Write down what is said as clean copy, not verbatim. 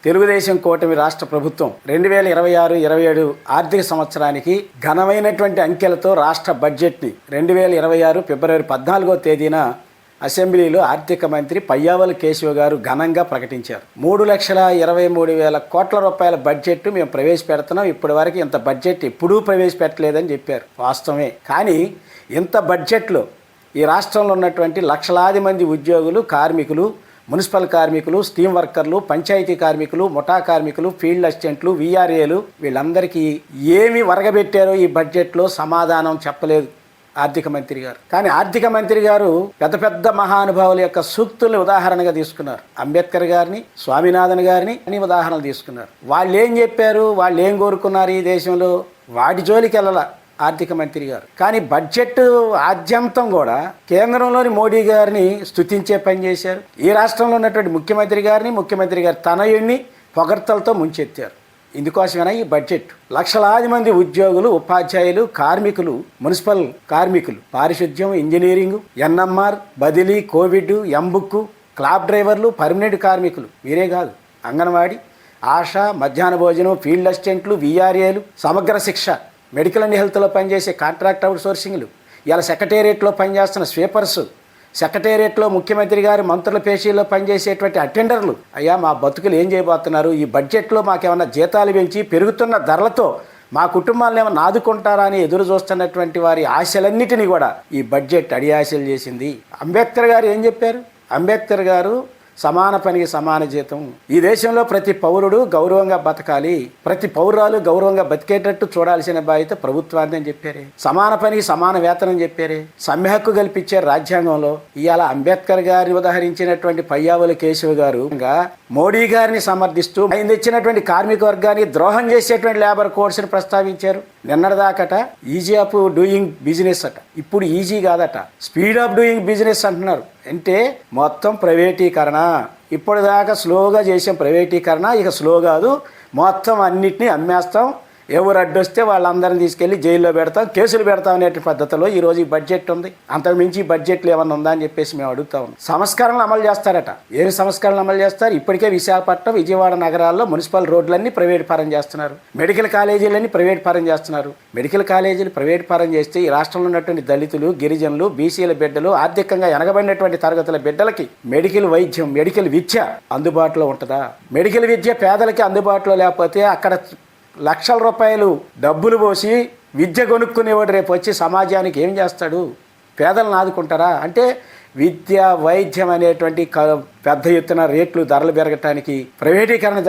తెలుగుదేశం కూటమి రాష్ట్ర ప్రభుత్వం 2026-27 ఆర్థిక సంవత్సరానికి ఘనమైనటువంటి అంకెలతో రాష్ట్ర బడ్జెట్ని 2026 ఫిబ్రవరి 14వ తేదీన అసెంబ్లీలో ఆర్థిక మంత్రి పయ్యావుల కేశవ్ గారు ఘనంగా ప్రకటించారు. 3,23,000 కోట్ల రూపాయల బడ్జెట్ మేము ప్రవేశపెడుతున్నాం. ఇప్పటి వరకు ఇంత బడ్జెట్ ఎప్పుడూ ప్రవేశపెట్టలేదని చెప్పారు. వాస్తవమే. కానీ ఇంత బడ్జెట్లో ఈ రాష్ట్రంలో ఉన్నటువంటి లక్షలాది మంది ఉద్యోగులు, కార్మికులు, మున్సిపల్ కార్మికులు, స్టీమ్ వర్కర్లు, పంచాయతీ కార్మికులు, ముఠా కార్మికులు, ఫీల్డ్ అసిస్టెంట్లు, వీఆర్ఏలు వీళ్ళందరికీ ఏమి వరగబెట్టారో ఈ బడ్జెట్లో సమాధానం చెప్పలేదు ఆర్థిక మంత్రి గారు. కానీ ఆర్థిక మంత్రి గారు పెద్ద పెద్ద మహానుభావుల యొక్క సూక్తుల్ని ఉదాహరణగా తీసుకున్నారు. అంబేద్కర్ గారిని, స్వామినాథన్ గారిని అని ఉదాహరణలు తీసుకున్నారు. వాళ్ళు ఏం చెప్పారు, వాళ్ళు ఏం కోరుకున్నారు ఈ దేశంలో, వాటి జోలికి వెళ్ళాల ఆర్థిక మంత్రి గారు. కానీ బడ్జెట్ ఆద్యంతం కూడా కేంద్రంలోని మోడీ గారిని స్తుతించే పని చేశారు. ఈ రాష్ట్రంలో ఉన్నటువంటి ముఖ్యమంత్రి గారి తనయుడిని పొగడ్తలతో ముంచెత్తారు. ఇందుకోసమైనా ఈ బడ్జెట్ లక్షలాది మంది ఉద్యోగులు, ఉపాధ్యాయులు, కార్మికులు, మున్సిపల్ కార్మికులు, పారిశుద్ధ్యం, ఇంజనీరింగ్, ఎన్ఎంఆర్, బదిలీ, కోవిడ్, ఎంబుక్, క్లాబ్ డ్రైవర్లు, పర్మనెంట్ కార్మికులు, వీరే కాదు, అంగన్వాడీ, ఆశా, మధ్యాహ్న భోజనం, ఫీల్డ్ అసిస్టెంట్లు, వీఆర్ఏలు, సమగ్ర శిక్ష, మెడికల్ అండ్ హెల్త్లో పనిచేసే కాంట్రాక్ట్ అవుట్ సోర్సింగ్లు, ఇలా సెక్రటేరియట్లో పనిచేస్తున్న స్వీపర్స్, సెక్రటేరియట్లో ముఖ్యమంత్రి గారి మంత్రుల పేషీల్లో పనిచేసేటువంటి అటెండర్లు, అయ్యా మా బతుకులు ఏం చేయబోతున్నారు, ఈ బడ్జెట్లో మాకేమన్నా జీతాలు పెంచి పెరుగుతున్న ధరలతో మా కుటుంబాలను ఏమన్నా ఆదుకుంటారా అని ఎదురు చూస్తున్నటువంటి వారి ఆశలన్నిటినీ కూడా ఈ బడ్జెట్ అడియాశలు చేసింది. అంబేద్కర్ గారు ఏం చెప్పారు? అంబేద్కర్ గారు సమాన పనికి సమాన జీతం, ఈ దేశంలో ప్రతి పౌరుడు గౌరవంగా బతకాలి, ప్రతి పౌరాలు గౌరవంగా బతికేటట్టు చూడాల్సిన బాధ్యత ప్రభుత్వాన్ని అని చెప్పారే. సమాన పనికి సమాన వేతనం చెప్పారే. సమ్మె హక్కు కల్పించారు రాజ్యాంగంలో. ఇవాళ అంబేద్కర్ గారిని ఉదహరించినటువంటి పయ్యావుల కేశవ్ గారు మోడీ గారిని సమర్థిస్తూ ఆయన తెచ్చినటువంటి కార్మిక వర్గాన్ని ద్రోహం చేసేటువంటి లేబర్ కోడ్స్ని ప్రస్తావించారు. నిన్నటిదాకట ఈజీ ఆఫ్ డూయింగ్ బిజినెస్ అట, ఇప్పుడు ఈజీ కాదట, స్పీడ్ ఆఫ్ డూయింగ్ బిజినెస్ అంటున్నారు. అంటే మొత్తం ప్రైవేటీకరణ. ఇప్పటిదాకా స్లోగా చేసాం ప్రైవేటీకరణ, ఇక స్లో కాదు, మొత్తం అన్నిటినీ అమ్మేస్తాం, ఎవరు అడ్డొస్తే వాళ్ళందరినీ తీసుకెళ్లి జైల్లో పెడతాం, కేసులు పెడతాం అనే పద్ధతిలో ఈరోజు ఈ బడ్జెట్ ఉంది. అంతకుమించి ఈ బడ్జెట్లో ఏమన్నా ఉందా అని చెప్పేసి మేము అడుగుతా ఉన్నాం. సంస్కరణలు అమలు చేస్తారట. ఏమి సంస్కరణలు అమలు చేస్తారు? ఇప్పటికే విశాఖపట్నం, విజయవాడ నగరాల్లో మున్సిపల్ రోడ్లన్నీ ప్రైవేట్ పరం చేస్తున్నారు, మెడికల్ కాలేజీలన్నీ ప్రైవేట్ పరం చేస్తున్నారు. మెడికల్ కాలేజీలు ప్రైవేట్ పరం చేస్తే ఈ రాష్ట్రంలో ఉన్నటువంటి దళితులు, గిరిజనులు, బీసీల బిడ్డలు, ఆర్థికంగా వెనకబడినటువంటి తరగతుల బిడ్డలకి మెడికల్ వైద్యం, మెడికల్ విద్య అందుబాటులో ఉంటుందా? మెడికల్ విద్య పేదలకి అందుబాటులో లేకపోతే అక్కడ లక్షల రూపాయలు డబ్బులు పోసి విద్య కొనుక్కునేవాడు రేపు వచ్చి సమాజానికి ఏం చేస్తాడు? పేదలను ఆదుకుంటారా? అంటే విద్య, వైద్యం అనేటువంటి పెద్ద ఎత్తున రేట్లు, ధరలు పెరగటానికి ప్రైవేటీకరణ